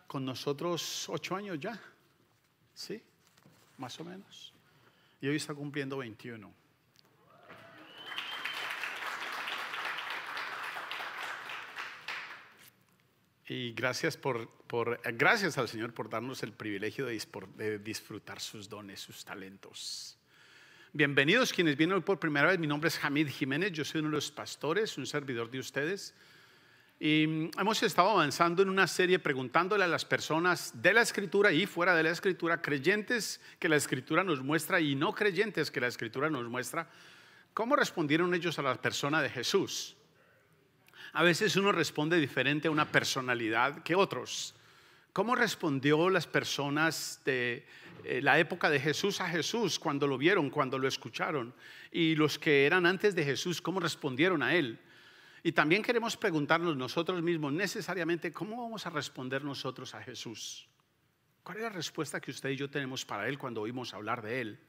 con nosotros 8 años ya, ¿sí? Más o menos. Y hoy está cumpliendo 21. Y gracias gracias al Señor por darnos el privilegio de disfrutar sus dones, sus talentos. Bienvenidos quienes vienen hoy por primera vez. Mi nombre es Hamid Jiménez, yo soy uno de los pastores, un servidor de ustedes. Y hemos estado avanzando en una serie preguntándole a las personas de la Escritura y fuera de la Escritura, creyentes que la Escritura nos muestra y no creyentes que la Escritura nos muestra, cómo respondieron ellos a la persona de Jesús. A veces uno responde diferente a una personalidad que otros. ¿Cómo respondió las personas de la época de Jesús a Jesús cuando lo vieron, cuando lo escucharon? Y los que eran antes de Jesús, ¿cómo respondieron a Él? Y también queremos preguntarnos nosotros mismos necesariamente, ¿cómo vamos a responder nosotros a Jesús? ¿Cuál es la respuesta que usted y yo tenemos para Él cuando oímos hablar de Él?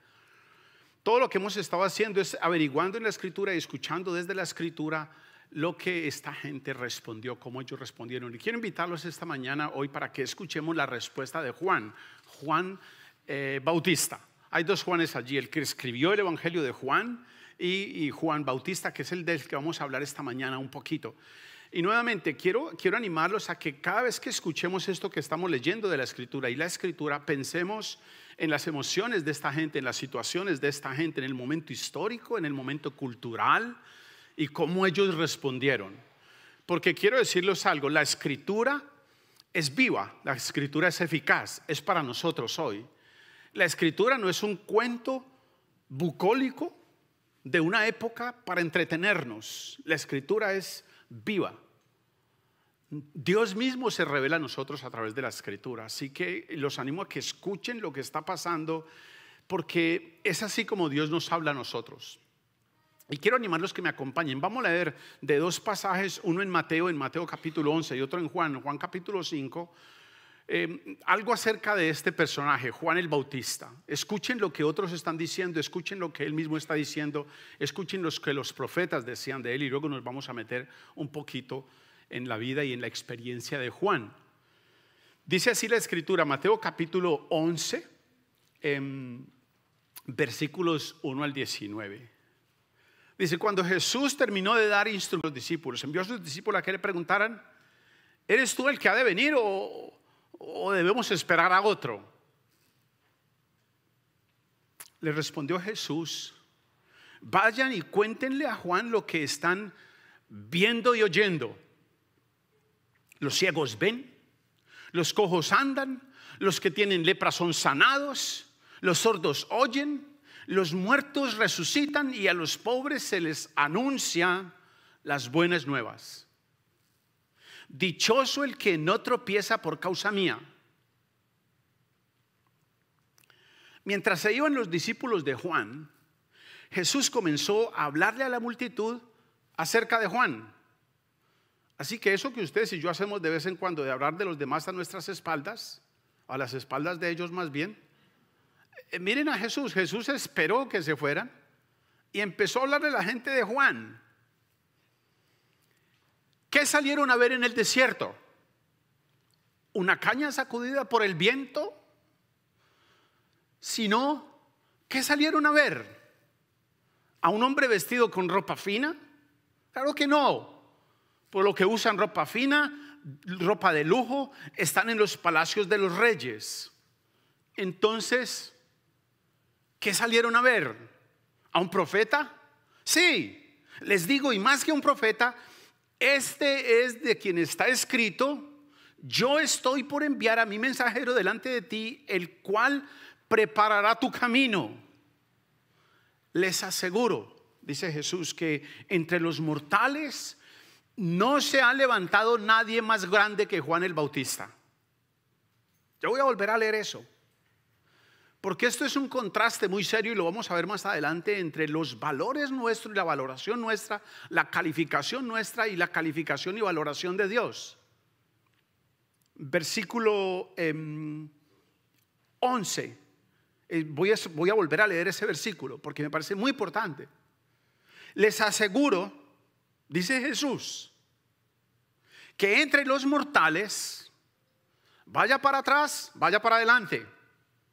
Todo lo que hemos estado haciendo es averiguando en la Escritura y escuchando desde la Escritura lo que esta gente respondió, cómo ellos respondieron. Y quiero invitarlos esta mañana, hoy, para que escuchemos la respuesta de Juan Bautista. Hay dos Juanes allí, el que escribió el Evangelio de Juan y Juan Bautista, que es el del que vamos a hablar esta mañana un poquito. Y nuevamente quiero animarlos a que cada vez que escuchemos esto que estamos leyendo de la Escritura y la Escritura, pensemos en las emociones de esta gente, en las situaciones de esta gente, en el momento histórico, en el momento cultural, y cómo ellos respondieron. Porque quiero decirles algo, la Escritura es viva, la Escritura es eficaz, es para nosotros hoy. La Escritura no es un cuento bucólico de una época para entretenernos. La Escritura es viva. Dios mismo se revela a nosotros a través de la Escritura. Así que los animo a que escuchen lo que está pasando, porque es así como Dios nos habla a nosotros. Y quiero animarlos que me acompañen. Vamos a leer de dos pasajes, uno en Mateo capítulo 11 y otro en Juan capítulo 5. Algo acerca de este personaje, Juan el Bautista. Escuchen lo que otros están diciendo, escuchen lo que él mismo está diciendo, escuchen lo que los profetas decían de él, y luego nos vamos a meter un poquito en la vida y en la experiencia de Juan. Dice así la Escritura, Mateo capítulo 11, versículos 1 al 19. Dice, cuando Jesús terminó de dar instrucciones a los discípulos, envió a sus discípulos a que le preguntaran, ¿eres tú el que ha de venir o debemos esperar a otro? Le respondió Jesús, vayan y cuéntenle a Juan lo que están viendo y oyendo. Los ciegos ven, los cojos andan, los que tienen lepra son sanados, los sordos oyen, los muertos resucitan y a los pobres se les anuncia las buenas nuevas. Dichoso el que no tropieza por causa mía. Mientras se iban los discípulos de Juan, Jesús comenzó a hablarle a la multitud acerca de Juan. Así que eso que ustedes y yo hacemos de vez en cuando, de hablar de los demás a nuestras espaldas, a las espaldas de ellos más bien, miren a Jesús. Jesús esperó que se fueran y empezó a hablarle a la gente de Juan. ¿Qué salieron a ver en el desierto? ¿Una caña sacudida por el viento? Sino, ¿qué salieron a ver? ¿A un hombre vestido con ropa fina? Claro que no. Por lo que usan ropa fina, ropa de lujo, están en los palacios de los reyes. Entonces, ¿qué salieron a ver? ¿A un profeta? Sí, les digo, y más que un profeta, este es de quien está escrito, yo estoy por enviar a mi mensajero delante de ti, el cual preparará tu camino. Les aseguro, dice Jesús, que entre los mortales no se ha levantado nadie más grande que Juan el Bautista. Yo voy a volver a leer eso, porque esto es un contraste muy serio y lo vamos a ver más adelante entre los valores nuestros y la valoración nuestra, la calificación nuestra y la calificación y valoración de Dios. Versículo 11. Voy a volver a leer ese versículo porque me parece muy importante. Les aseguro, dice Jesús, que entre los mortales vaya para atrás, vaya para adelante.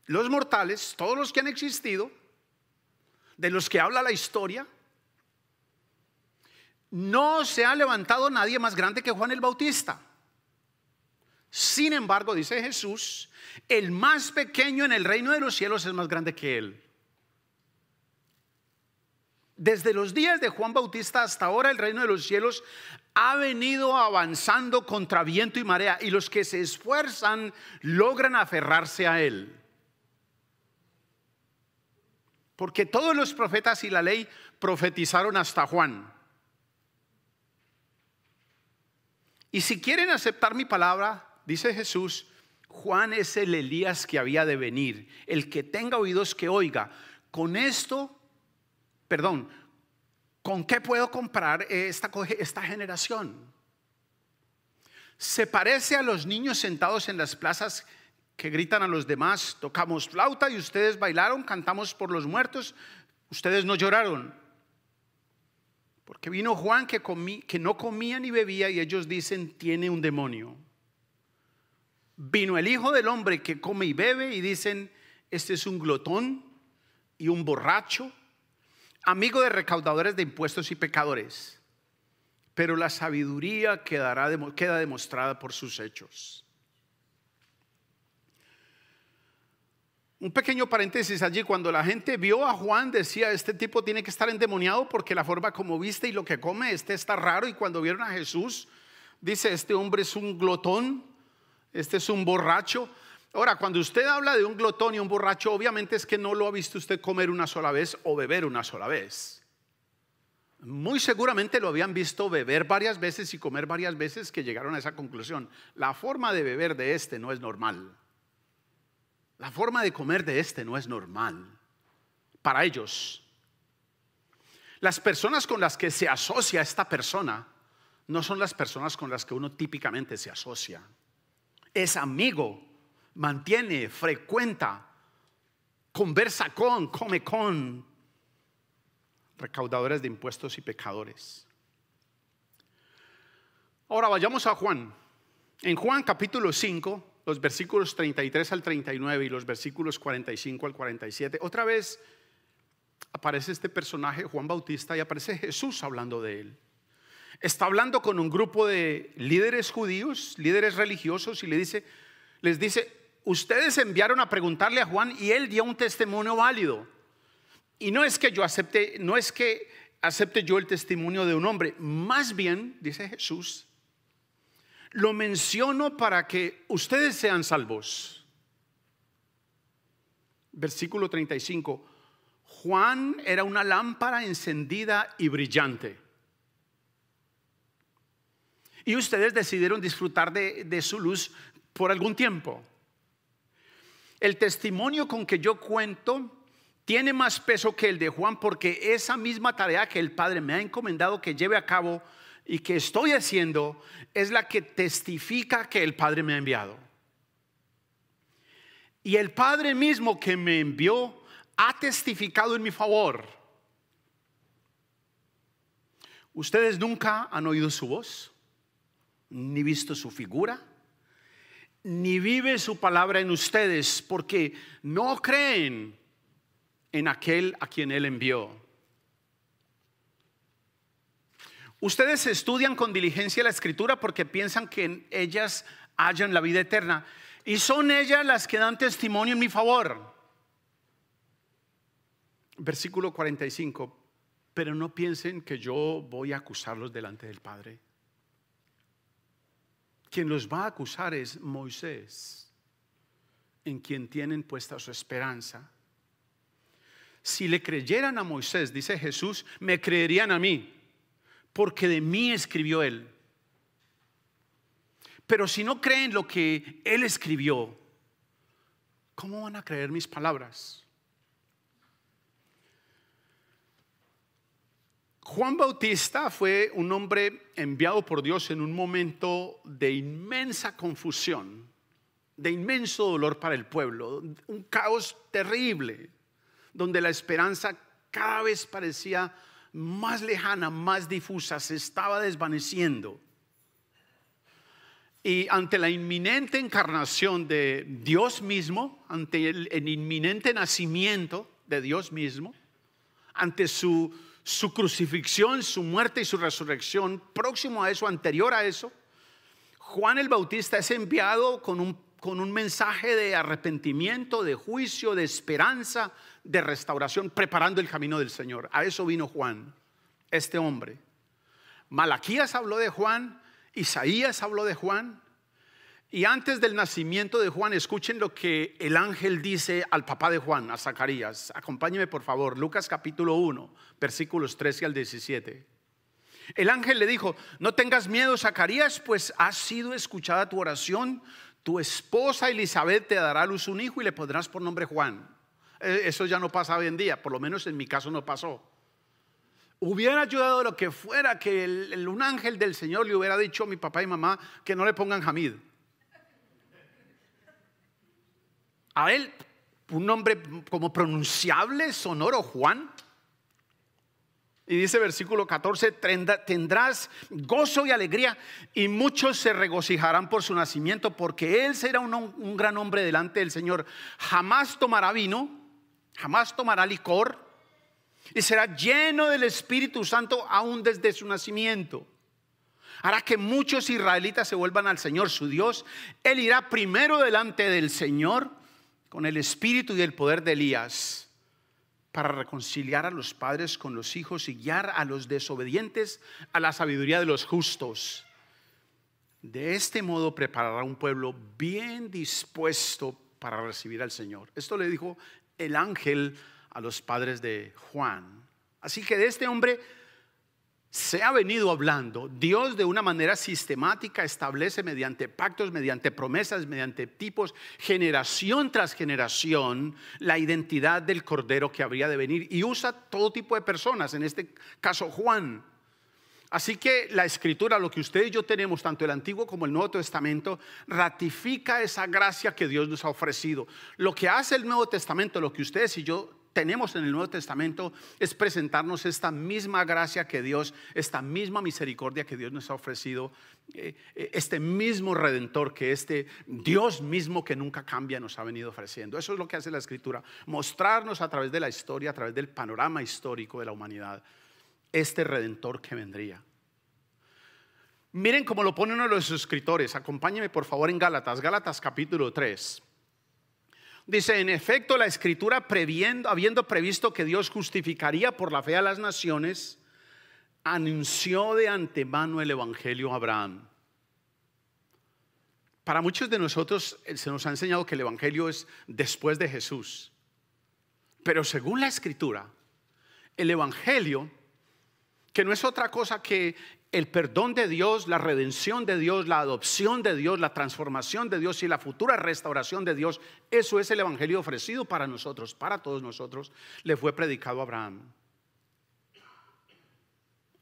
Los mortales, todos los que han existido, de los que habla la historia, no se ha levantado nadie más grande que Juan el Bautista. Sin embargo, dice Jesús, el más pequeño en el reino de los cielos es más grande que él. Desde los días de Juan Bautista hasta ahora, el reino de los cielos ha venido avanzando contra viento y marea, y los que se esfuerzan logran aferrarse a él. Porque todos los profetas y la ley profetizaron hasta Juan. Y si quieren aceptar mi palabra, dice Jesús, Juan es el Elías que había de venir. El que tenga oídos que oiga. Con esto, ¿con qué puedo comparar esta generación? Se parece a los niños sentados en las plazas que gritan a los demás: tocamos flauta y ustedes bailaron, cantamos por los muertos, ustedes no lloraron. Porque vino Juan que no comía ni bebía y ellos dicen: tiene un demonio. Vino el Hijo del Hombre que come y bebe y dicen: este es un glotón y un borracho, amigo de recaudadores de impuestos y pecadores. Pero la sabiduría queda demostrada por sus hechos. Un pequeño paréntesis allí: cuando la gente vio a Juan decía: este tipo tiene que estar endemoniado porque la forma como viste y lo que come, está raro. Y cuando vieron a Jesús, dice: este hombre es un glotón, este es un borracho. Ahora, cuando usted habla de un glotón y un borracho, obviamente es que no lo ha visto usted comer una sola vez o beber una sola vez. Muy seguramente lo habían visto beber varias veces y comer varias veces, que llegaron a esa conclusión: la forma de beber de este no es normal. La forma de comer de este no es normal para ellos. Las personas con las que se asocia esta persona no son las personas con las que uno típicamente se asocia. Es amigo, mantiene, frecuenta, conversa con, come con recaudadores de impuestos y pecadores. Ahora vayamos a Juan. En Juan capítulo 5, los versículos 33 al 39 y los versículos 45 al 47, otra vez aparece este personaje, Juan Bautista, y aparece Jesús hablando de él. Está hablando con un grupo de líderes judíos, líderes religiosos, y les dice: ustedes enviaron a preguntarle a Juan y él dio un testimonio válido. Y no es que acepte yo el testimonio de un hombre, más bien, dice Jesús, lo menciono para que ustedes sean salvos. Versículo 35. Juan era una lámpara encendida y brillante, y ustedes decidieron disfrutar de su luz por algún tiempo. El testimonio con que yo cuento tiene más peso que el de Juan, porque esa misma tarea que el Padre me ha encomendado que lleve a cabo y que estoy haciendo es la que testifica que el Padre me ha enviado. Y el Padre mismo que me envió ha testificado en mi favor. Ustedes nunca han oído su voz, ni visto su figura, ni vive su palabra en ustedes, porque no creen en aquel a quien él envió. Ustedes estudian con diligencia la Escritura porque piensan que en ellas hallan la vida eterna, y son ellas las que dan testimonio en mi favor. Versículo 45. Pero no piensen que yo voy a acusarlos delante del Padre. Quien los va a acusar es Moisés, en quien tienen puesta su esperanza. Si le creyeran a Moisés, dice Jesús, me creerían a mí, porque de mí escribió él. Pero si no creen lo que él escribió, ¿cómo van a creer mis palabras? Juan Bautista fue un hombre enviado por Dios en un momento de inmensa confusión, de inmenso dolor para el pueblo, un caos terrible, donde la esperanza cada vez parecía más lejana, más difusa, se estaba desvaneciendo. Y ante la inminente encarnación de Dios mismo, ante el inminente nacimiento de Dios mismo, ante su crucifixión, su muerte y su resurrección, próximo a eso, anterior a eso, Juan el Bautista es enviado con un mensaje de arrepentimiento, de juicio, de esperanza, de restauración, preparando el camino del Señor. A eso vino Juan, este hombre. Malaquías habló de Juan, Isaías habló de Juan. Y antes del nacimiento de Juan, escuchen lo que el ángel dice al papá de Juan, a Zacarías. Acompáñeme por favor, Lucas capítulo 1, versículos 13 al 17. El ángel le dijo: no tengas miedo, Zacarías, pues ha sido escuchada tu oración. Tu esposa Elizabeth te dará a luz un hijo y le pondrás por nombre Juan. Eso ya no pasa hoy en día, por lo menos en mi caso no pasó. Hubiera ayudado lo que fuera que un ángel del Señor le hubiera dicho a mi papá y mamá que no le pongan Hamid. A él, un nombre como pronunciable, sonoro, Juan. Y dice versículo 14: tendrás gozo y alegría, y muchos se regocijarán por su nacimiento, porque él será un gran hombre delante del Señor. Jamás tomará vino, jamás tomará licor, y será lleno del Espíritu Santo aún desde su nacimiento. Hará que muchos israelitas se vuelvan al Señor su Dios. Él irá primero delante del Señor con el espíritu y el poder de Elías, para reconciliar a los padres con los hijos y guiar a los desobedientes a la sabiduría de los justos. De este modo preparará un pueblo bien dispuesto para recibir al Señor. Esto le dijo el ángel a los padres de Juan. Así que de este hombre se ha venido hablando. Dios de una manera sistemática establece mediante pactos, mediante promesas, mediante tipos, generación tras generación, la identidad del Cordero que habría de venir, y usa todo tipo de personas, en este caso Juan. Así que la Escritura, lo que usted y yo tenemos, tanto el Antiguo como el Nuevo Testamento, ratifica esa gracia que Dios nos ha ofrecido. Lo que hace el Nuevo Testamento, lo que ustedes y yo tenemos en el Nuevo Testamento, es presentarnos esta misma gracia que Dios, esta misma misericordia que Dios nos ha ofrecido, este mismo Redentor que este Dios mismo que nunca cambia nos ha venido ofreciendo. Eso es lo que hace la Escritura, mostrarnos a través de la historia, a través del panorama histórico de la humanidad, este Redentor que vendría. Miren cómo lo pone uno de los escritores. Acompáñenme por favor en Gálatas capítulo 3. Dice: en efecto, la Escritura, habiendo previsto que Dios justificaría por la fe a las naciones, anunció de antemano el Evangelio a Abraham. Para muchos de nosotros se nos ha enseñado que el Evangelio es después de Jesús. Pero según la Escritura, el Evangelio, que no es otra cosa que el perdón de Dios, la redención de Dios, la adopción de Dios, la transformación de Dios y la futura restauración de Dios, eso es el Evangelio ofrecido para nosotros, para todos nosotros. Le fue predicado a Abraham.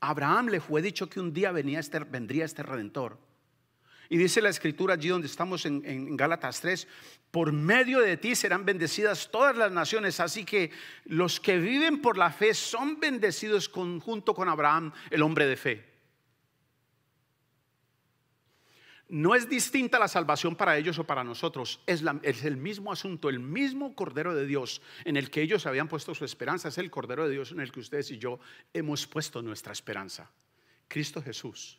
A Abraham le fue dicho que un día vendría este Redentor. Y dice la Escritura allí donde estamos en Gálatas 3: por medio de ti serán bendecidas todas las naciones. Así que los que viven por la fe son bendecidos junto con Abraham, el hombre de fe. No es distinta la salvación para ellos o para nosotros. Es el mismo asunto, el mismo Cordero de Dios en el que ellos habían puesto su esperanza. Es el Cordero de Dios en el que ustedes y yo hemos puesto nuestra esperanza. Cristo Jesús,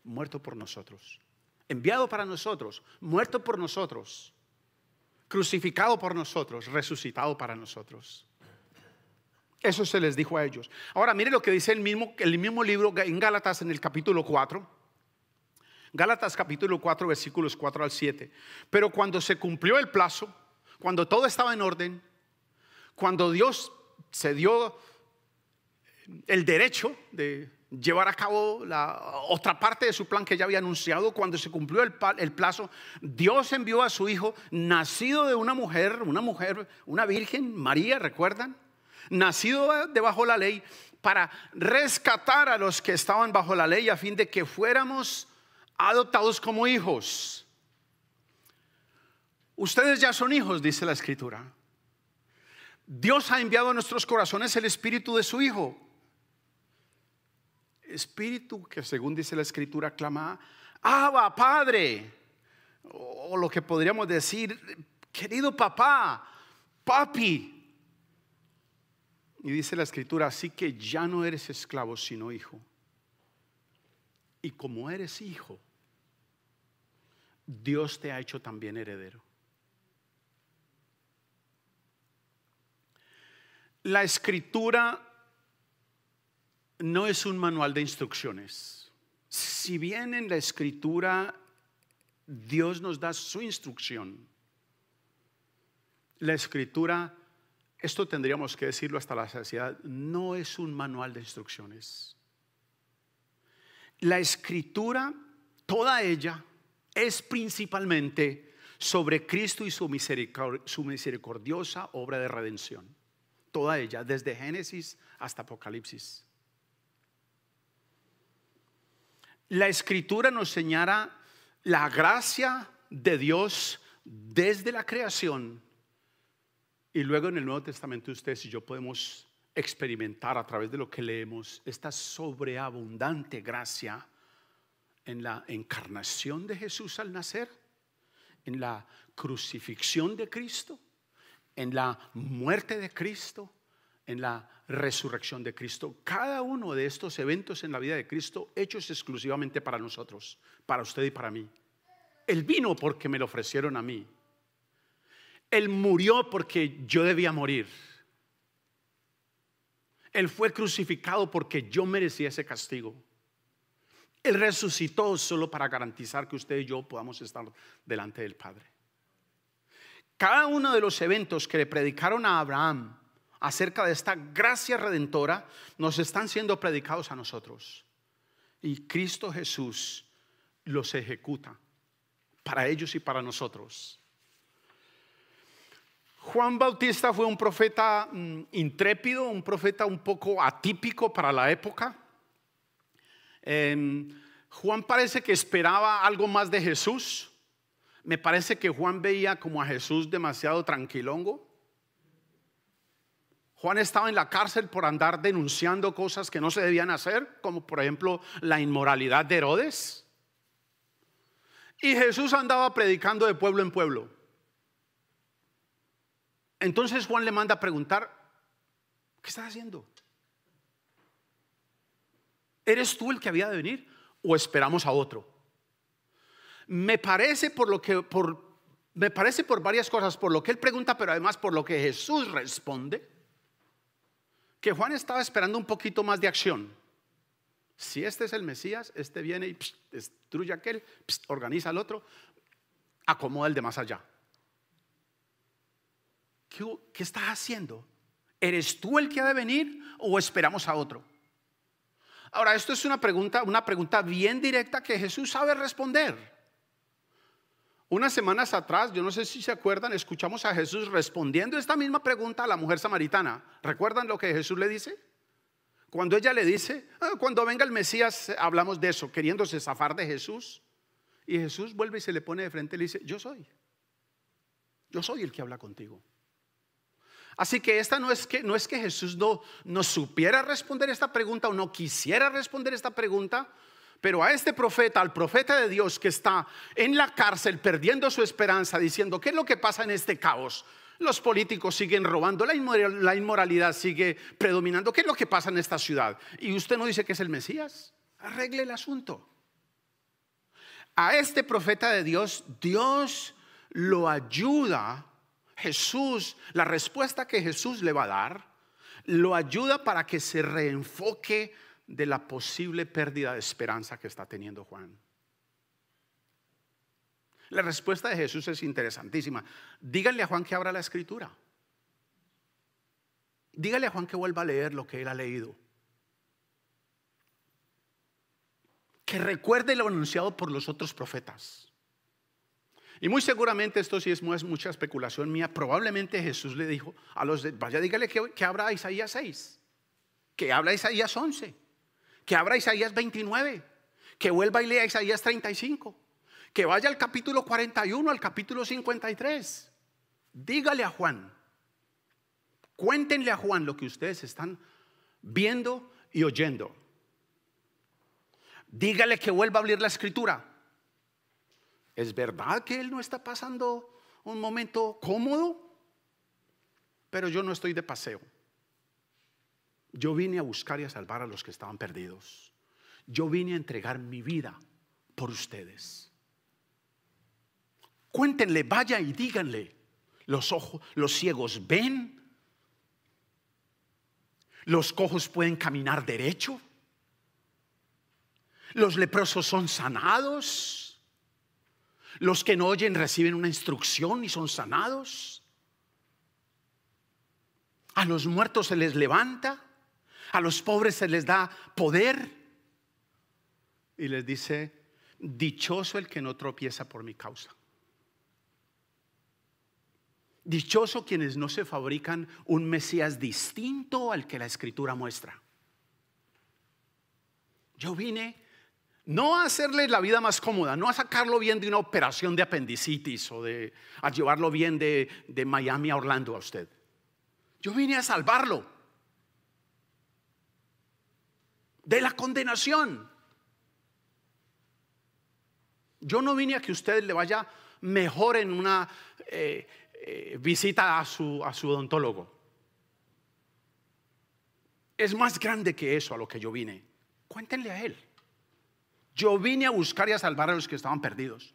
muerto por nosotros, enviado para nosotros, muerto por nosotros, crucificado por nosotros, resucitado para nosotros. Eso se les dijo a ellos. Ahora mire lo que dice el mismo libro en Gálatas, en el capítulo 4. Gálatas capítulo 4 versículos 4 al 7. Pero cuando se cumplió el plazo, cuando todo estaba en orden, cuando Dios se dio el derecho de llevar a cabo la otra parte de su plan que ya había anunciado, cuando se cumplió el plazo, Dios envió a su hijo, nacido de una mujer, una virgen, María, ¿recuerdan? Nacido debajo de la ley, para rescatar a los que estaban bajo la ley, a fin de que fuéramos adoptados como hijos. Ustedes ya son hijos, dice la Escritura. Dios ha enviado a nuestros corazones el Espíritu de su Hijo. Espíritu que, según dice la Escritura, clama: Abba, Padre, o lo que podríamos decir, querido papá, papi. Y dice la escritura, así que ya no eres esclavo sino hijo. Y como eres hijo, Dios te ha hecho también heredero. La escritura no es un manual de instrucciones. Si bien en la escritura Dios nos da su instrucción, la escritura, esto tendríamos que decirlo hasta la saciedad, no es un manual de instrucciones. La escritura, toda ella, es principalmente sobre Cristo y su misericordiosa obra de redención. Toda ella, desde Génesis hasta Apocalipsis. La escritura nos señala la gracia de Dios desde la creación. Y luego en el Nuevo Testamento ustedes y yo podemos experimentar a través de lo que leemos esta sobreabundante gracia en la encarnación de Jesús al nacer, en la crucifixión de Cristo, en la muerte de Cristo, en la resurrección de Cristo. Cada uno de estos eventos en la vida de Cristo hechos exclusivamente para nosotros, para usted y para mí. Él vino porque me lo ofrecieron a mí. Él murió porque yo debía morir. Él fue crucificado porque yo merecía ese castigo. Él resucitó solo para garantizar que usted y yo podamos estar delante del Padre. Cada uno de los eventos que le predicaron a Abraham acerca de esta gracia redentora nos están siendo predicados a nosotros. Y Cristo Jesús los ejecuta para ellos y para nosotros. Juan Bautista fue un profeta intrépido, un profeta un poco atípico para la época. Juan parece que esperaba algo más de Jesús. Me parece que Juan veía como a Jesús demasiado tranquilongo. Juan estaba en la cárcel por andar denunciando cosas que no se debían hacer, como por ejemplo la inmoralidad de Herodes. Y Jesús andaba predicando de pueblo en pueblo. Entonces Juan le manda a preguntar: ¿qué estás haciendo? ¿Eres tú el que había de venir o esperamos a otro? Me parece por varias cosas, por lo que él pregunta, pero además por lo que Jesús responde, que Juan estaba esperando un poquito más de acción. Si este es el Mesías, este viene y destruye aquel, organiza al otro, acomoda el de más allá. ¿Qué estás haciendo? ¿Eres tú el que ha de venir o esperamos a otro? Ahora, esto es una pregunta bien directa que Jesús sabe responder. Unas semanas atrás, yo no sé si se acuerdan, escuchamos a Jesús respondiendo esta misma pregunta a la mujer samaritana. ¿Recuerdan lo que Jesús le dice? Cuando ella le dice, cuando venga el Mesías, hablamos de eso, queriéndose zafar de Jesús. Y Jesús vuelve y se le pone de frente y le dice: yo soy el que habla contigo. Así que esta no es que Jesús no supiera responder esta pregunta o no quisiera responder esta pregunta, pero a este profeta, al profeta de Dios que está en la cárcel perdiendo su esperanza, diciendo: ¿qué es lo que pasa en este caos? Los políticos siguen robando, la inmoralidad sigue predominando. ¿Qué es lo que pasa en esta ciudad? Y usted no dice que es el Mesías. Arregle el asunto. A este profeta de Dios, Dios lo ayuda. Jesús, la respuesta que Jesús le va a dar, lo ayuda para que se reenfoque de la posible pérdida de esperanza que está teniendo Juan. La respuesta de Jesús es interesantísima. Díganle a Juan que abra la escritura. Díganle a Juan que vuelva a leer lo que él ha leído. Que recuerde lo anunciado por los otros profetas. Y muy seguramente esto sí es mucha especulación mía. Probablemente Jesús le dijo a vaya, dígale que abra Isaías 6, que abra Isaías 11, que abra Isaías 29, que vuelva y lea Isaías 35, que vaya al capítulo 41, al capítulo 53. Dígale a Juan, cuéntenle a Juan lo que ustedes están viendo y oyendo. Dígale que vuelva a abrir la escritura. Es verdad que él no está pasando un momento cómodo, pero yo no estoy de paseo. Yo vine a buscar y a salvar a los que estaban perdidos. Yo vine a entregar mi vida por ustedes. Cuéntenle, vaya y díganle. Los ciegos ven. Los cojos pueden caminar derecho. Los leprosos son sanados. Los que no oyen reciben una instrucción y son sanados. A los muertos se les levanta. A los pobres se les da poder. Y les dice: dichoso el que no tropieza por mi causa. Dichoso quienes no se fabrican un Mesías distinto al que la Escritura muestra. Yo vine no a hacerle la vida más cómoda, no a sacarlo bien de una operación de apendicitis o a llevarlo bien de Miami a Orlando a usted. Yo vine a salvarlo de la condenación. Yo no vine a que usted le vaya mejor en una visita a su odontólogo. Es más grande que eso a lo que yo vine. Cuéntenle a él. Yo vine a buscar y a salvar a los que estaban perdidos.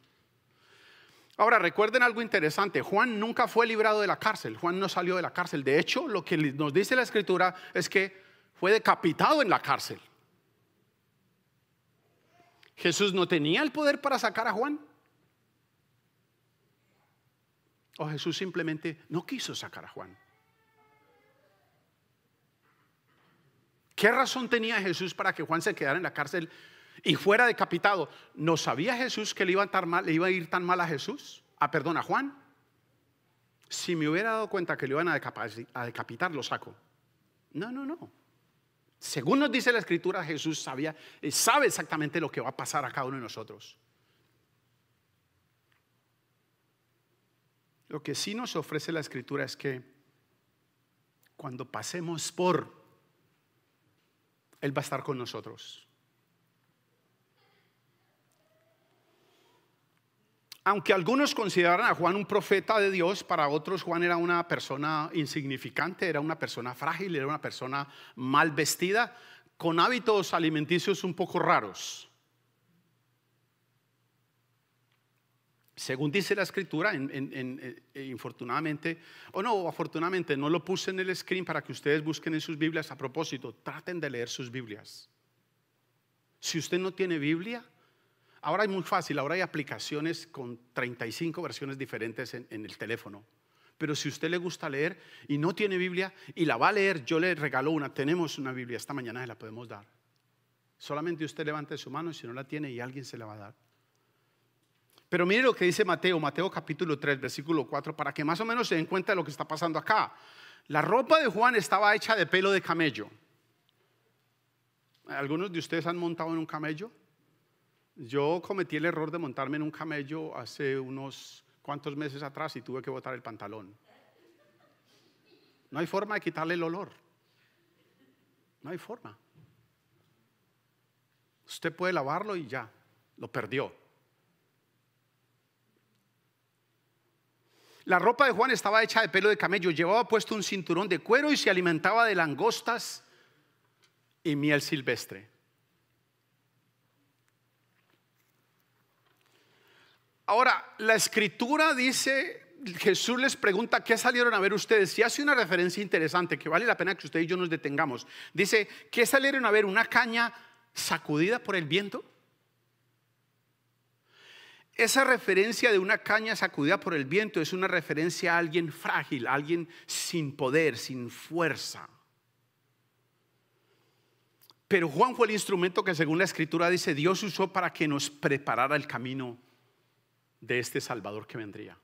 Ahora recuerden algo interesante. Juan nunca fue librado de la cárcel. Juan no salió de la cárcel. De hecho, lo que nos dice la Escritura es que fue decapitado en la cárcel. Jesús no tenía el poder para sacar a Juan. O Jesús simplemente no quiso sacar a Juan. ¿Qué razón tenía Jesús para que Juan se quedara en la cárcel y fuera decapitado? ¿No sabía Jesús que le iba a ir tan mal a Jesús? Perdón, a Juan. Si me hubiera dado cuenta que le iban a decapitar, lo saco. No. Según nos dice la Escritura, Jesús sabe exactamente lo que va a pasar a cada uno de nosotros. Lo que sí nos ofrece la Escritura es que cuando pasemos por, Él va a estar con nosotros. Aunque algunos consideraran a Juan un profeta de Dios, para otros Juan era una persona insignificante, era una persona frágil, era una persona mal vestida, con hábitos alimenticios un poco raros. Según dice la Escritura, infortunadamente, o no, afortunadamente, no lo puse en el screen para que ustedes busquen en sus Biblias. A propósito, traten de leer sus Biblias. Si usted no tiene Biblia, ahora es muy fácil, ahora hay aplicaciones con 35 versiones diferentes en el teléfono. Pero si a usted le gusta leer y no tiene Biblia y la va a leer, yo le regalo una. Tenemos una Biblia, esta mañana se la podemos dar. Solamente usted levante su mano, si no la tiene, y alguien se la va a dar. Pero mire lo que dice Mateo capítulo 3, versículo 4, para que más o menos se den cuenta de lo que está pasando acá. La ropa de Juan estaba hecha de pelo de camello. ¿Algunos de ustedes han montado en un camello? Yo cometí el error de montarme en un camello hace unos cuantos meses atrás y tuve que botar el pantalón. No hay forma de quitarle el olor. No hay forma. Usted puede lavarlo y ya, lo perdió. La ropa de Juan estaba hecha de pelo de camello, llevaba puesto un cinturón de cuero y se alimentaba de langostas y miel silvestre. Ahora, la Escritura dice, Jesús les pregunta, ¿qué salieron a ver ustedes? Y hace una referencia interesante que vale la pena que usted y yo nos detengamos. Dice, ¿qué salieron a ver? ¿Una caña sacudida por el viento? Esa referencia de una caña sacudida por el viento es una referencia a alguien frágil, a alguien sin poder, sin fuerza. Pero Juan fue el instrumento que, según la Escritura dice, Dios usó para que nos preparara el camino de este Salvador que vendría.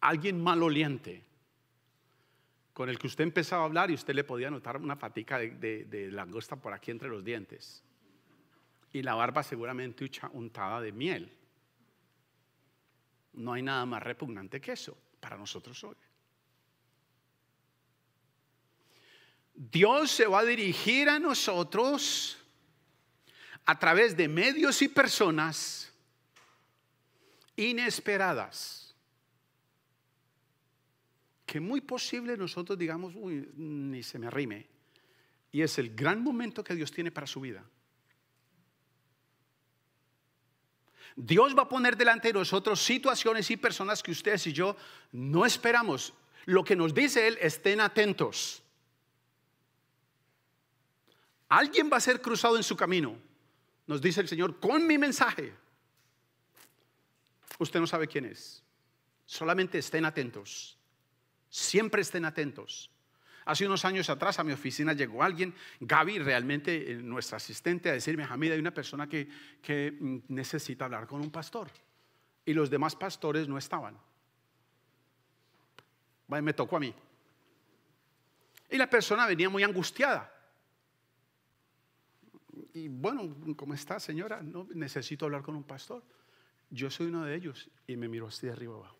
Alguien maloliente con el que usted empezaba a hablar y usted le podía notar una patica de langosta por aquí entre los dientes. Y la barba seguramente untada de miel. No hay nada más repugnante que eso para nosotros hoy. Dios se va a dirigir a nosotros a través de medios y personas inesperadas, que muy posible nosotros digamos, uy, ni se me arrime. Y es el gran momento que Dios tiene para su vida. Dios va a poner delante de nosotros situaciones y personas que ustedes y yo no esperamos. Lo que nos dice Él, estén atentos. Alguien va a ser cruzado en su camino, nos dice el Señor, con mi mensaje. Usted no sabe quién es. Solamente estén atentos. Siempre estén atentos. Hace unos años atrás a mi oficina llegó alguien, Gaby, realmente nuestra asistente, a decirme, Hamid, hay una persona que necesita hablar con un pastor. Y los demás pastores no estaban. Bueno, me tocó a mí. Y la persona venía muy angustiada. Y bueno, ¿cómo está, señora? No, necesito hablar con un pastor. Yo soy uno de ellos. Y me miró así de arriba abajo.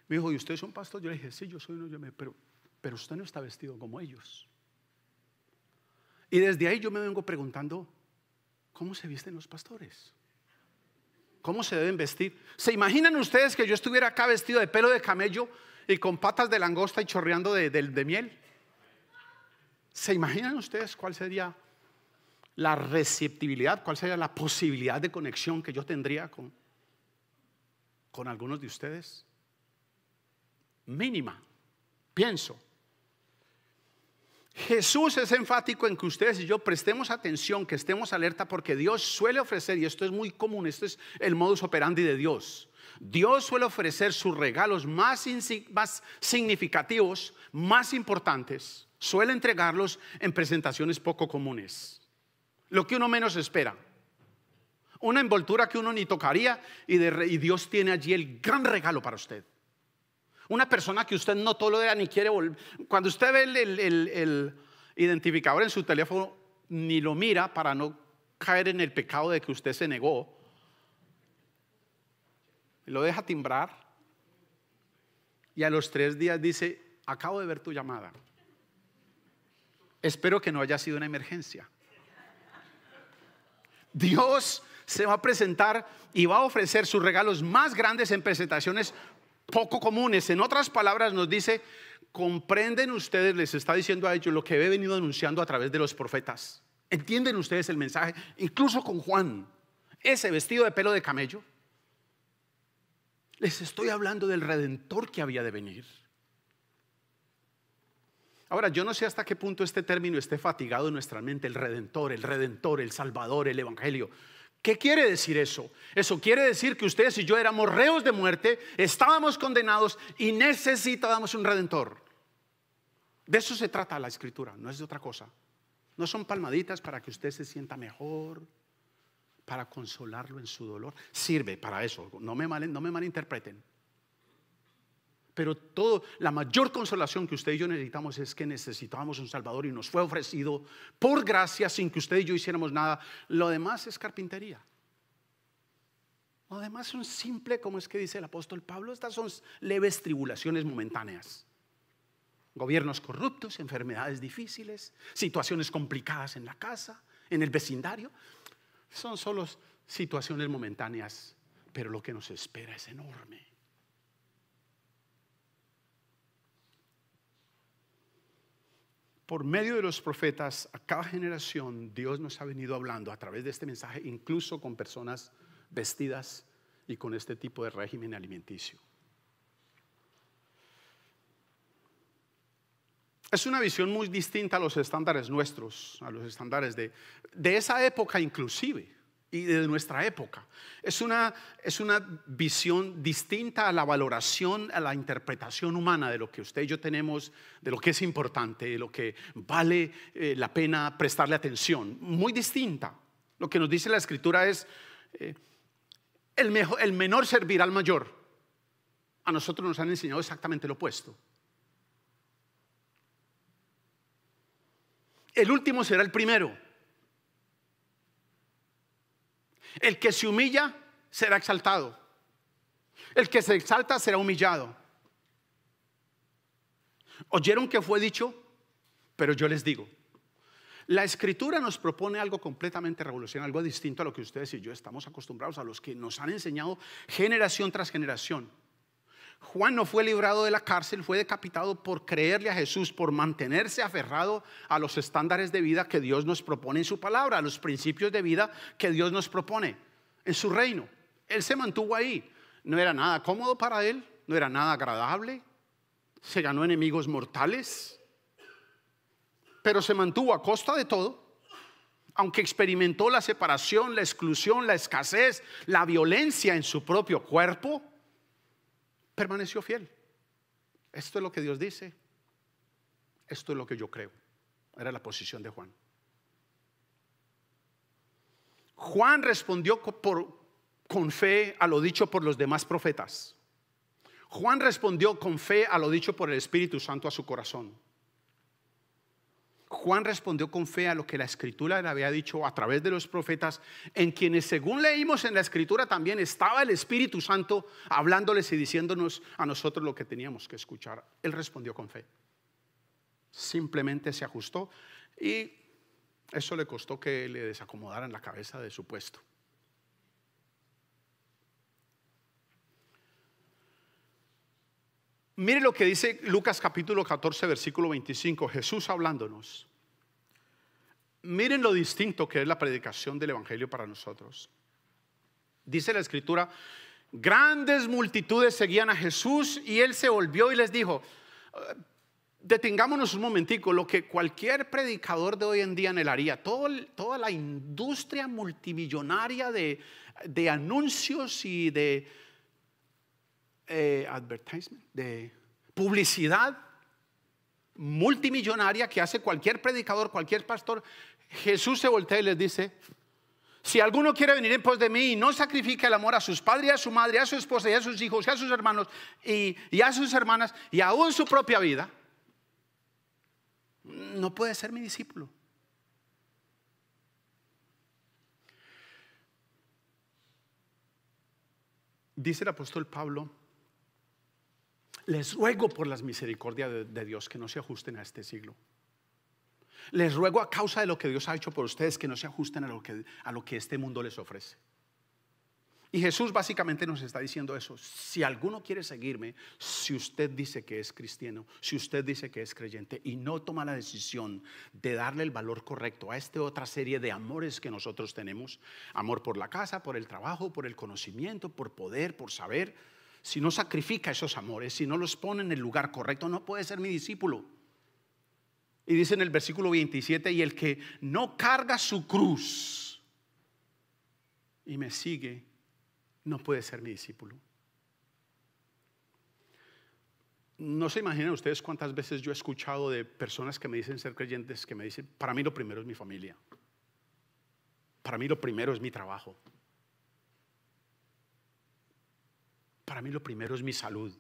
Me dijo, ¿y usted es un pastor? Yo le dije, sí, yo soy uno. Pero usted no está vestido como ellos. Y desde ahí yo me vengo preguntando, ¿cómo se visten los pastores? ¿Cómo se deben vestir? ¿Se imaginan ustedes que yo estuviera acá vestido de pelo de camello y con patas de langosta y chorreando de miel? ¿Se imaginan ustedes cuál sería la receptibilidad, cuál sería la posibilidad de conexión que yo tendría con algunos de ustedes? Mínima, pienso. Jesús es enfático en que ustedes y yo prestemos atención, que estemos alerta, porque Dios suele ofrecer, y esto es muy común, esto es el modus operandi de Dios. Dios suele ofrecer sus regalos más significativos, más importantes, suele entregarlos en presentaciones poco comunes, lo que uno menos espera. Una envoltura que uno ni tocaría y Dios tiene allí el gran regalo para usted. Una persona que usted no tolera ni quiere volver. Cuando usted ve el identificador en su teléfono, ni lo mira para no caer en el pecado de que usted se negó. Lo deja timbrar. Y a los 3 días dice, acabo de ver tu llamada. Espero que no haya sido una emergencia. Dios se va a presentar y va a ofrecer sus regalos más grandes en presentaciones poco comunes. En otras palabras nos dice, comprenden ustedes, les está diciendo a ellos lo que he venido anunciando a través de los profetas. ¿Entienden ustedes el mensaje? Incluso con Juan, ese vestido de pelo de camello. Les estoy hablando del Redentor que había de venir. Ahora, yo no sé hasta qué punto este término esté fatigado en nuestra mente, el Redentor, el Salvador, el Evangelio. ¿Qué quiere decir eso? Eso quiere decir que ustedes y yo éramos reos de muerte, estábamos condenados y necesitábamos un Redentor. De eso se trata la Escritura, no es de otra cosa. No son palmaditas para que usted se sienta mejor, para consolarlo en su dolor. Sirve para eso, no me malinterpreten. Pero la mayor consolación que usted y yo necesitamos es que necesitábamos un Salvador y nos fue ofrecido por gracia sin que usted y yo hiciéramos nada. Lo demás es carpintería. Lo demás son simple, como es que dice el apóstol Pablo, estas son leves tribulaciones momentáneas. Gobiernos corruptos, enfermedades difíciles, situaciones complicadas en la casa, en el vecindario. Son solo situaciones momentáneas, pero lo que nos espera es enorme. Por medio de los profetas, a cada generación Dios nos ha venido hablando a través de este mensaje, incluso con personas vestidas y con este tipo de régimen alimenticio. Es una visión muy distinta a los estándares nuestros, a los estándares de esa época inclusive. Y de nuestra época. Es una visión distinta a la valoración, a la interpretación humana de lo que usted y yo tenemos, de lo que es importante, de lo que vale la pena prestarle atención. Muy distinta. Lo que nos dice la Escritura es el menor servirá al mayor. A nosotros nos han enseñado exactamente lo opuesto. El último será el primero. El que se humilla será exaltado. El que se exalta será humillado. ¿Oyeron que fue dicho? Pero yo les digo, La Escritura nos propone algo completamente revolucionario, algo distinto a lo que ustedes y yo estamos acostumbrados, a los que nos han enseñado generación tras generación. Juan no fue librado de la cárcel, fue decapitado por creerle a Jesús, por mantenerse aferrado a los estándares de vida que Dios nos propone en su palabra, a los principios de vida que Dios nos propone en su reino. Él se mantuvo ahí. No era nada cómodo para él, no era nada agradable. Se ganó enemigos mortales, pero se mantuvo a costa de todo. Aunque experimentó la separación, la exclusión, la escasez, la violencia en su propio cuerpo, permaneció fiel. Esto es lo que Dios dice. Esto es lo que yo creo. Era la posición de Juan. Juan respondió con fe a lo dicho por los demás profetas. Juan respondió con fe a lo dicho por el Espíritu Santo a su corazón. Juan respondió con fe a lo que la Escritura le había dicho a través de los profetas, en quienes, según leímos en la Escritura, también estaba el Espíritu Santo hablándoles y diciéndonos a nosotros lo que teníamos que escuchar. Él respondió con fe. Simplemente se ajustó y eso le costó que le desacomodaran la cabeza de su puesto. Mire lo que dice Lucas capítulo 14 versículo 25, Jesús hablándonos. Miren lo distinto que es la predicación del evangelio para nosotros. Dice la Escritura: grandes multitudes seguían a Jesús y él se volvió y les dijo, detengámonos un momentico. Lo que cualquier predicador de hoy en día anhelaría, toda la industria multimillonaria de anuncios y de advertisement, de publicidad multimillonaria que hace cualquier predicador, cualquier pastor. Jesús se voltea y les dice: si alguno quiere venir en pos de mí y no sacrifica el amor a sus padres y a su madre, a su esposa y a sus hijos y a sus hermanos y a sus hermanas y aún su propia vida, no puede ser mi discípulo. Dice el apóstol Pablo: les ruego por las misericordias de Dios que no se ajusten a este siglo. Les ruego a causa de lo que Dios ha hecho por ustedes que no se ajusten a lo que este mundo les ofrece. Y Jesús básicamente nos está diciendo eso. Si alguno quiere seguirme, si usted dice que es cristiano, si usted dice que es creyente y no toma la decisión de darle el valor correcto a esta otra serie de amores que nosotros tenemos, amor por la casa, por el trabajo, por el conocimiento, por poder, por saber, si no sacrifica esos amores, si no los pone en el lugar correcto, no puede ser mi discípulo. Y dice en el versículo 27, y el que no carga su cruz y me sigue, no puede ser mi discípulo. No se imaginan ustedes cuántas veces yo he escuchado de personas que me dicen ser creyentes, que me dicen: para mí lo primero es mi familia, para mí lo primero es mi trabajo, para mí lo primero es mi salud.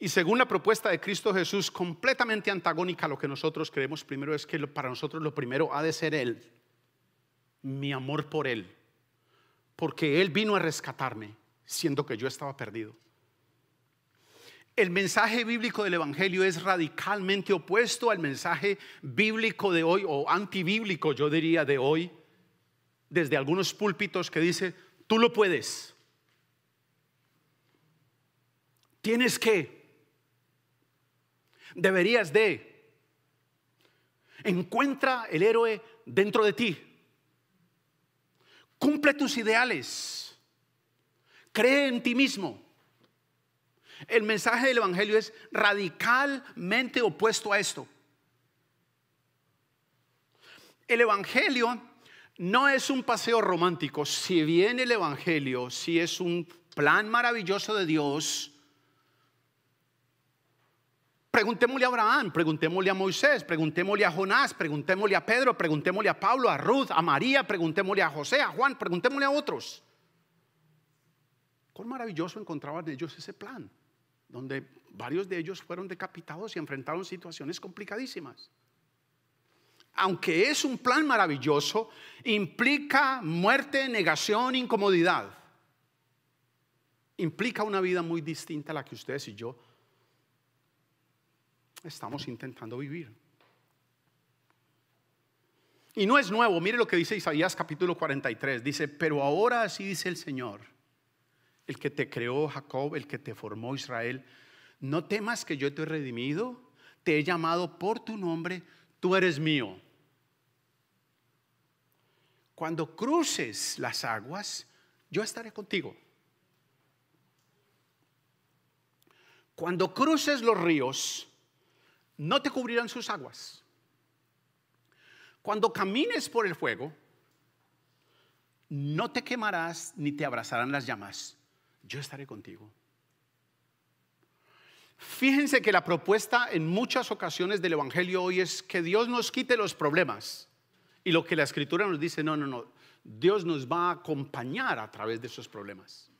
Y según la propuesta de Cristo Jesús, completamente antagónica a lo que nosotros creemos, primero es que para nosotros lo primero ha de ser Él, mi amor por Él, porque Él vino a rescatarme, siendo que yo estaba perdido. El mensaje bíblico del evangelio es radicalmente opuesto al mensaje bíblico de hoy, o antibíblico yo diría de hoy, desde algunos púlpitos que dice: tú lo puedes, tienes que, deberías de, encuentra el héroe dentro de ti, cumple tus ideales, cree en ti mismo. El mensaje del evangelio es radicalmente opuesto a esto. El evangelio no es un paseo romántico. Si bien el evangelio sí es un plan maravilloso de Dios, preguntémosle a Abraham, preguntémosle a Moisés, preguntémosle a Jonás, preguntémosle a Pedro, preguntémosle a Pablo, a Ruth, a María, preguntémosle a José, a Juan, preguntémosle a otros. Cuán maravilloso encontraban ellos ese plan, donde varios de ellos fueron decapitados y enfrentaron situaciones complicadísimas. Aunque es un plan maravilloso, implica muerte, negación, incomodidad. Implica una vida muy distinta a la que ustedes y yo estamos intentando vivir. Y no es nuevo, mire lo que dice Isaías capítulo 43, dice, pero ahora así dice el Señor, el que te creó Jacob, el que te formó Israel, no temas que yo te he redimido, te he llamado por tu nombre, tú eres mío. Cuando cruces las aguas, yo estaré contigo. Cuando cruces los ríos, no te cubrirán sus aguas. Cuando camines por el fuego, no te quemarás ni te abrazarán las llamas. Yo estaré contigo. Fíjense que la propuesta en muchas ocasiones del Evangelio hoy es que Dios nos quite los problemas. Y lo que la Escritura nos dice, no. Dios nos va a acompañar a través de esos problemas.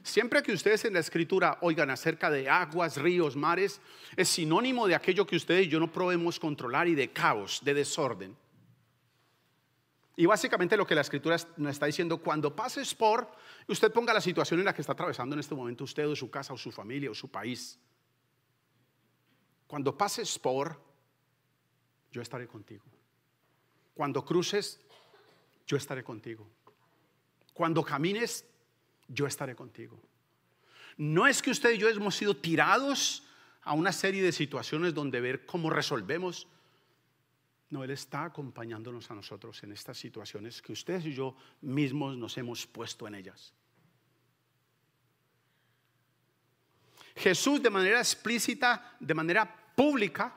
Siempre que ustedes en la Escritura oigan acerca de aguas, ríos, mares, es sinónimo de aquello que ustedes y yo no podemos controlar y de caos, de desorden. Y básicamente lo que la Escritura nos está diciendo, cuando pases por, usted ponga la situación en la que está atravesando en este momento usted o su casa o su familia o su país. Cuando pases por, yo estaré contigo. Cuando cruces, yo estaré contigo. Cuando camines, yo estaré contigo. No es que usted y yo hemos sido tirados a una serie de situaciones donde ver cómo resolvemos. No, Él está acompañándonos a nosotros en estas situaciones que ustedes y yo mismos nos hemos puesto en ellas. Jesús de manera explícita, de manera pública,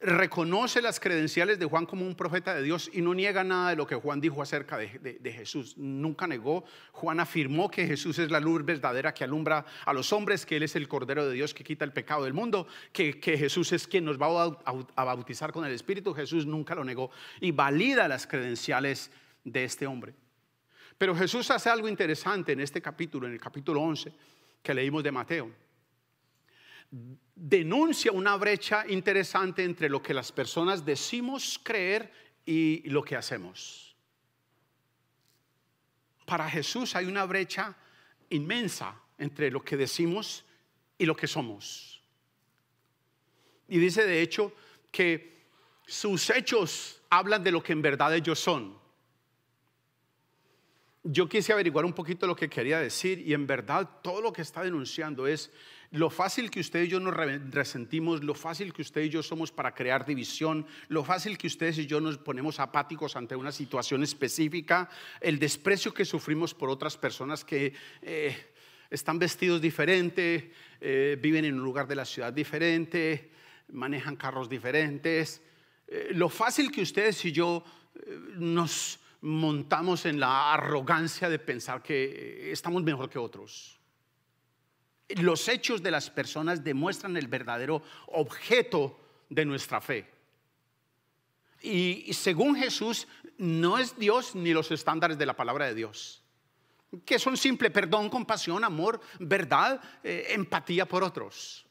reconoce las credenciales de Juan como un profeta de Dios y no niega nada de lo que Juan dijo acerca de Jesús. Nunca negó. Juan afirmó que Jesús es la luz verdadera que alumbra a los hombres, que Él es el Cordero de Dios que quita el pecado del mundo, que Jesús es quien nos va a bautizar con el Espíritu. Jesús nunca lo negó y valida las credenciales de este hombre. Pero Jesús hace algo interesante en este capítulo, en el capítulo 11 que leímos de Mateo. Denuncia una brecha interesante entre lo que las personas decimos creer y lo que hacemos. Para Jesús hay una brecha inmensa entre lo que decimos y lo que somos. Y dice de hecho que sus hechos hablan de lo que en verdad ellos son. Yo quise averiguar un poquito lo que quería decir y en verdad todo lo que está denunciando es lo fácil que usted y yo nos resentimos, lo fácil que usted y yo somos para crear división, lo fácil que ustedes y yo nos ponemos apáticos ante una situación específica, el desprecio que sufrimos por otras personas que están vestidos diferente, viven en un lugar de la ciudad diferente, manejan carros diferentes, lo fácil que ustedes y yo nos montamos en la arrogancia de pensar que estamos mejor que otros. Los hechos de las personas demuestran el verdadero objeto de nuestra fe. Y según Jesús, no es Dios ni los estándares de la palabra de Dios, que son simple perdón, compasión, amor, verdad, empatía por otros.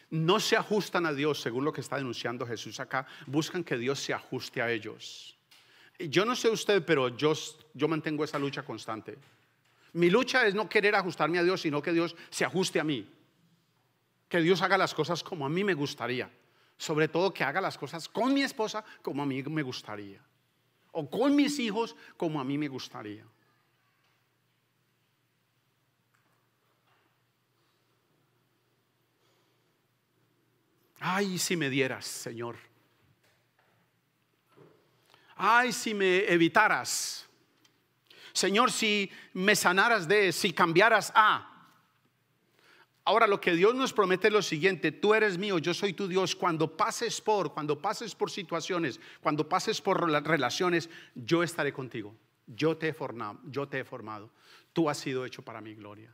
No se ajustan a Dios según lo que está denunciando Jesús acá. Buscan que Dios se ajuste a ellos. Yo no sé usted, pero yo mantengo esa lucha constante. Mi lucha es no querer ajustarme a Dios, sino que Dios se ajuste a mí. Que Dios haga las cosas como a mí me gustaría. Sobre todo que haga las cosas con mi esposa como a mí me gustaría. O con mis hijos como a mí me gustaría. Ay, si me dieras, Señor. Ay, si me evitaras. Señor, si me sanaras si cambiaras a. Ahora lo que Dios nos promete es lo siguiente: tú eres mío, yo soy tu Dios. Cuando pases por situaciones, cuando pases por relaciones, yo estaré contigo. Yo te he formado. Tú has sido hecho para mi gloria.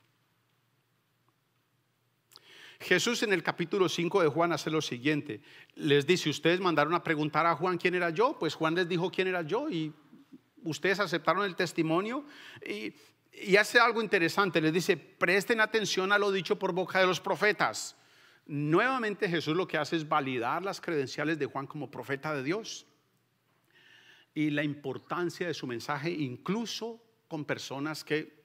Jesús en el capítulo 5 de Juan hace lo siguiente. Les dice: ustedes mandaron a preguntar a Juan quién era yo. Pues Juan les dijo quién era yo y ustedes aceptaron el testimonio y hace algo interesante. Les dice: presten atención a lo dicho por boca de los profetas. Nuevamente Jesús lo que hace es validar las credenciales de Juan como profeta de Dios y la importancia de su mensaje, incluso con personas que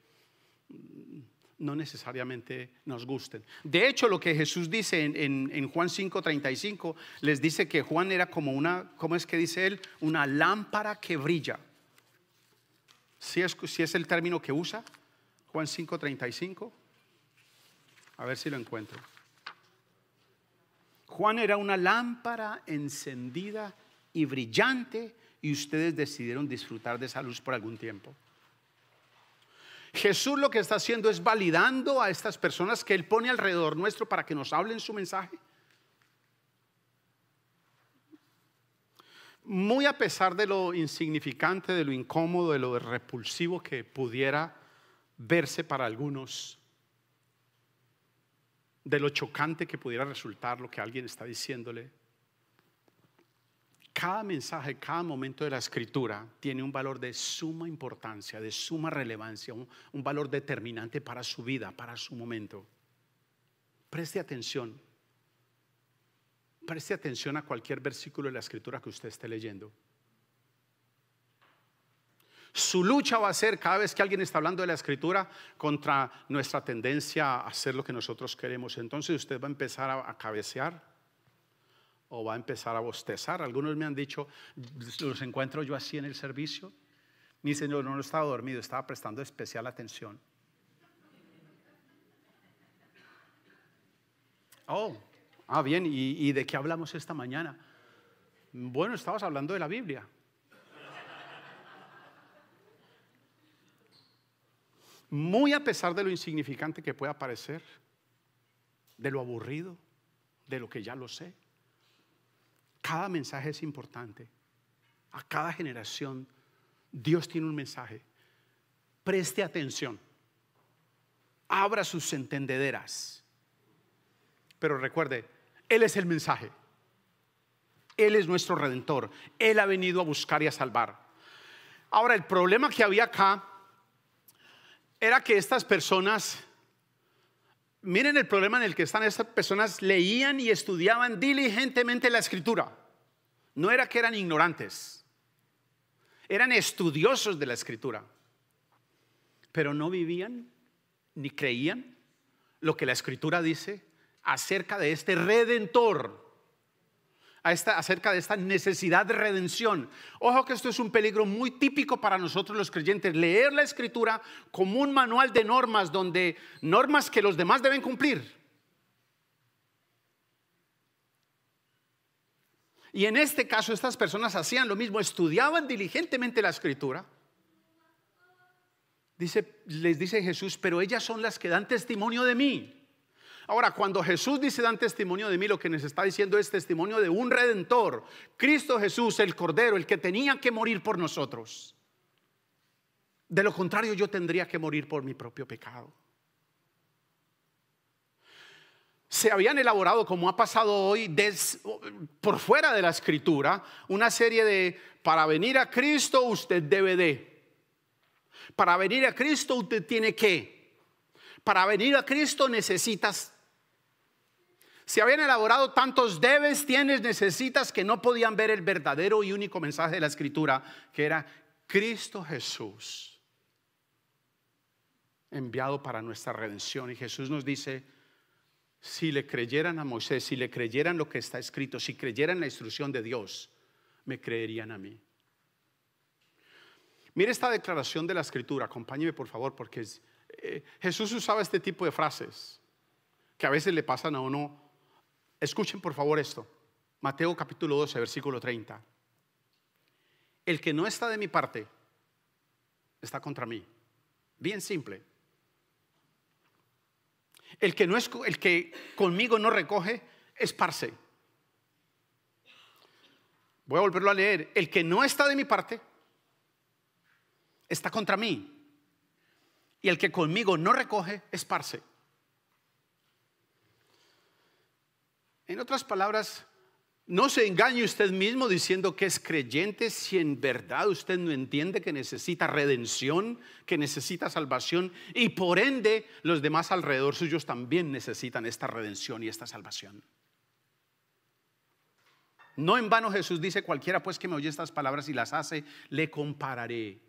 no necesariamente nos gusten. De hecho, lo que Jesús dice en Juan 5:35, les dice que Juan era como una, ¿cómo es que dice él? Una lámpara que brilla. ¿Sí es el término que usa? Juan 5:35. A ver si lo encuentro. Juan era una lámpara encendida y brillante, y ustedes decidieron disfrutar de esa luz por algún tiempo. Jesús lo que está haciendo es validando a estas personas que Él pone alrededor nuestro para que nos hablen su mensaje. Muy a pesar de lo insignificante, de lo incómodo, de lo repulsivo que pudiera verse para algunos, de lo chocante que pudiera resultar lo que alguien está diciéndole, cada mensaje, cada momento de la Escritura tiene un valor de suma importancia, de suma relevancia, un valor determinante para su vida, para su momento. Preste atención. Preste atención a cualquier versículo de la Escritura que usted esté leyendo. Su lucha va a ser, cada vez que alguien está hablando de la Escritura, contra nuestra tendencia a hacer lo que nosotros queremos. Entonces usted va a empezar a cabecear o va a empezar a bostezar. Algunos me han dicho, los encuentro yo así en el servicio. Mi Señor, no estaba dormido, estaba prestando especial atención. Bien, ¿y de qué hablamos esta mañana? Bueno, estabas hablando de la Biblia. Muy a pesar de lo insignificante que pueda parecer, de lo aburrido, de lo que ya lo sé, cada mensaje es importante. A cada generación Dios tiene un mensaje. Preste atención. Abra sus entendederas. Pero recuerde, Él es el mensaje. Él es nuestro Redentor. Él ha venido a buscar y a salvar. Ahora, el problema que había acá era que estas personas, miren el problema en el que están estas personas, leían y estudiaban diligentemente la Escritura. No era que eran ignorantes, eran estudiosos de la Escritura, pero no vivían ni creían lo que la Escritura dice acerca de este Redentor, acerca de esta necesidad de redención. Ojo que esto es un peligro muy típico para nosotros los creyentes, leer la Escritura como un manual de normas, donde normas que los demás deben cumplir. Y en este caso estas personas hacían lo mismo, estudiaban diligentemente la Escritura. Les dice Jesús, pero ellas son las que dan testimonio de mí. Ahora, cuando Jesús dice dan testimonio de mí, lo que nos está diciendo es testimonio de un Redentor, Cristo Jesús, el Cordero, el que tenía que morir por nosotros. De lo contrario, yo tendría que morir por mi propio pecado. Se habían elaborado, como ha pasado hoy, por fuera de la Escritura, una serie de, para venir a Cristo usted debe de, para venir a Cristo usted tiene que, para venir a Cristo necesitas. Se habían elaborado tantos debes, tienes, necesitas, que no podían ver el verdadero y único mensaje de la Escritura, que era Cristo Jesús, enviado para nuestra redención. Y Jesús nos dice, si le creyeran a Moisés, si le creyeran lo que está escrito, si creyeran la instrucción de Dios, me creerían a mí. Mire esta declaración de la Escritura, acompáñeme por favor, porque Jesús usaba este tipo de frases que a veces le pasan a uno. Escuchen por favor esto, Mateo capítulo 12, versículo 30. El que no está de mi parte está contra mí. Bien simple. El que conmigo no recoge, esparce. Voy a volverlo a leer. El que no está de mi parte está contra mí. Y el que conmigo no recoge, esparce. En otras palabras, no se engañe usted mismo diciendo que es creyente si en verdad usted no entiende que necesita redención, que necesita salvación, y por ende los demás alrededor suyos también necesitan esta redención y esta salvación. No en vano Jesús dice, cualquiera pues que me oye estas palabras y las hace, le compararé.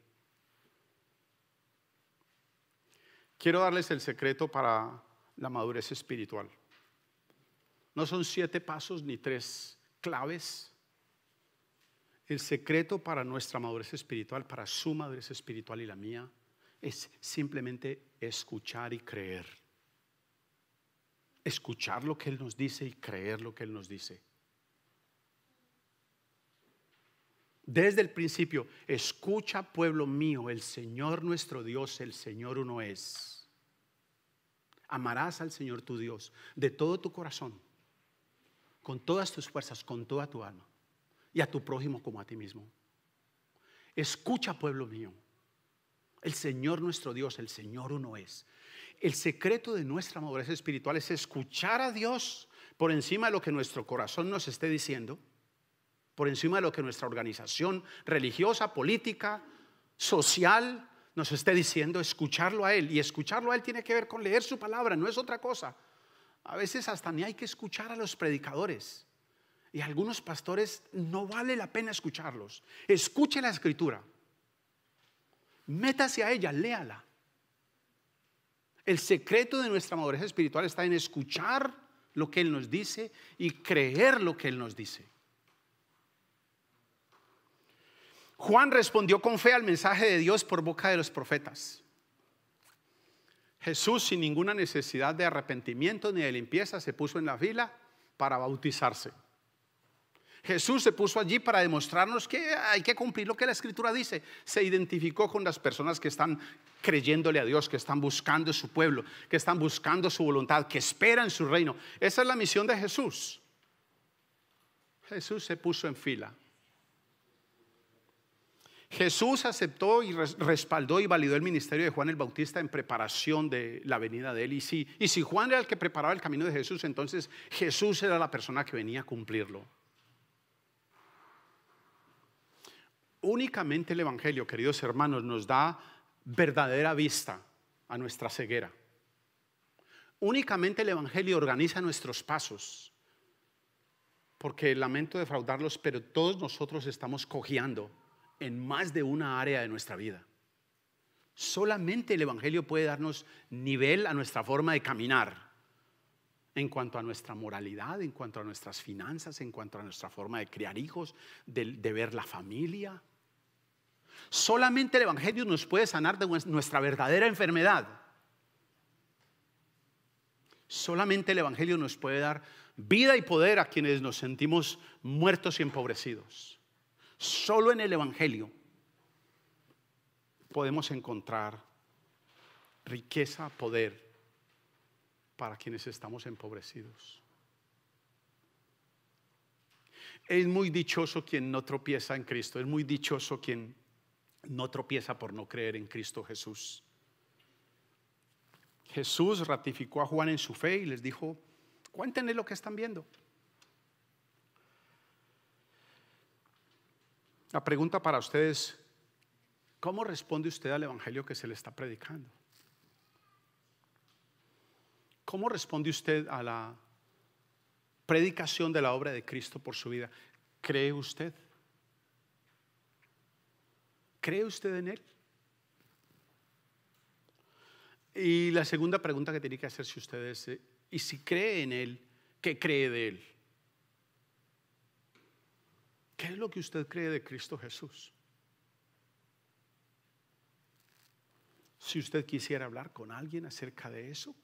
Quiero darles el secreto para la madurez espiritual. No son 7 pasos ni 3 claves. El secreto para nuestra madurez espiritual, para su madurez espiritual y la mía, es simplemente escuchar y creer. Escuchar lo que Él nos dice y creer lo que Él nos dice. Desde el principio, escucha, pueblo mío, el Señor nuestro Dios, el Señor uno es. Amarás al Señor tu Dios de todo tu corazón, con todas tus fuerzas, con toda tu alma, y a tu prójimo como a ti mismo. Escucha, pueblo mío, el Señor nuestro Dios, el Señor uno es. El secreto de nuestra madurez espiritual es escuchar a Dios por encima de lo que nuestro corazón nos esté diciendo, por encima de lo que nuestra organización religiosa, política, social nos esté diciendo. Escucharlo a Él. Y escucharlo a Él tiene que ver con leer su palabra, no es otra cosa. A veces hasta ni hay que escuchar a los predicadores. Y a algunos pastores no vale la pena escucharlos. Escuche la Escritura. Métase a ella, léala. El secreto de nuestra madurez espiritual está en escuchar lo que Él nos dice y creer lo que Él nos dice. Juan respondió con fe al mensaje de Dios por boca de los profetas. Jesús, sin ninguna necesidad de arrepentimiento ni de limpieza, se puso en la fila para bautizarse. Jesús se puso allí para demostrarnos que hay que cumplir lo que la Escritura dice. Se identificó con las personas que están creyéndole a Dios, que están buscando su pueblo, que están buscando su voluntad, que esperan su reino. Esa es la misión de Jesús. Jesús se puso en fila. Jesús aceptó y respaldó y validó el ministerio de Juan el Bautista en preparación de la venida de él. Y si Juan era el que preparaba el camino de Jesús, entonces Jesús era la persona que venía a cumplirlo. Únicamente el Evangelio, queridos hermanos, nos da verdadera vista a nuestra ceguera. Únicamente el Evangelio organiza nuestros pasos. Porque lamento defraudarlos, pero todos nosotros estamos cojeando en más de una área de nuestra vida. Solamente el Evangelio puede darnos nivel a nuestra forma de caminar, en cuanto a nuestra moralidad, en cuanto a nuestras finanzas, en cuanto a nuestra forma de criar hijos, de ver la familia. Solamente el Evangelio nos puede sanar de nuestra verdadera enfermedad. Solamente el Evangelio nos puede dar vida y poder a quienes nos sentimos muertos y empobrecidos. Solo en el Evangelio podemos encontrar riqueza, poder para quienes estamos empobrecidos. Es muy dichoso quien no tropieza en Cristo. Es muy dichoso quien no tropieza por no creer en Cristo Jesús. Jesús ratificó a Juan en su fe y les dijo: cuéntenle lo que están viendo. La pregunta para ustedes: ¿cómo responde usted al evangelio que se le está predicando? ¿Cómo responde usted a la predicación de la obra de Cristo por su vida? ¿Cree usted? ¿Cree usted en Él? Y la segunda pregunta que tiene que hacerse usted es: ¿y si cree en Él, qué cree de Él? ¿Qué es lo que usted cree de Cristo Jesús? Si usted quisiera hablar con alguien acerca de eso,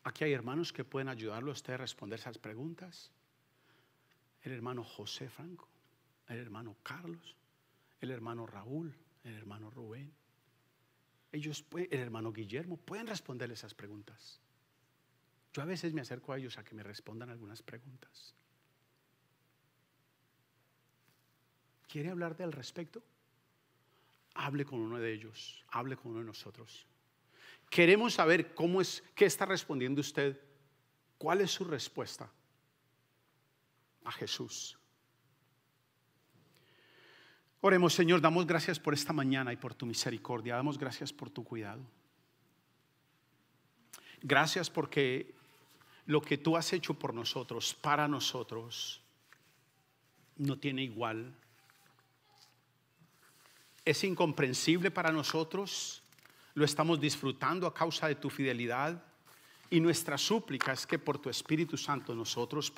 aquí hay hermanos que pueden ayudarlo a usted a responder esas preguntas. El hermano José Franco, el hermano Carlos, el hermano Raúl, el hermano Rubén. Ellos el hermano Guillermo pueden responderle esas preguntas. Yo a veces me acerco a ellos a que me respondan algunas preguntas. ¿Quiere hablar al respecto? Hable con uno de ellos, hable con uno de nosotros. Queremos saber qué está respondiendo usted, cuál es su respuesta a Jesús. Oremos. Señor, damos gracias por esta mañana y por tu misericordia. Damos gracias por tu cuidado. Gracias porque lo que tú has hecho por nosotros, para nosotros, no tiene igual. Es incomprensible para nosotros lo estamos disfrutando a causa de tu fidelidad. Y nuestra súplica es que por tu Espíritu Santo nosotros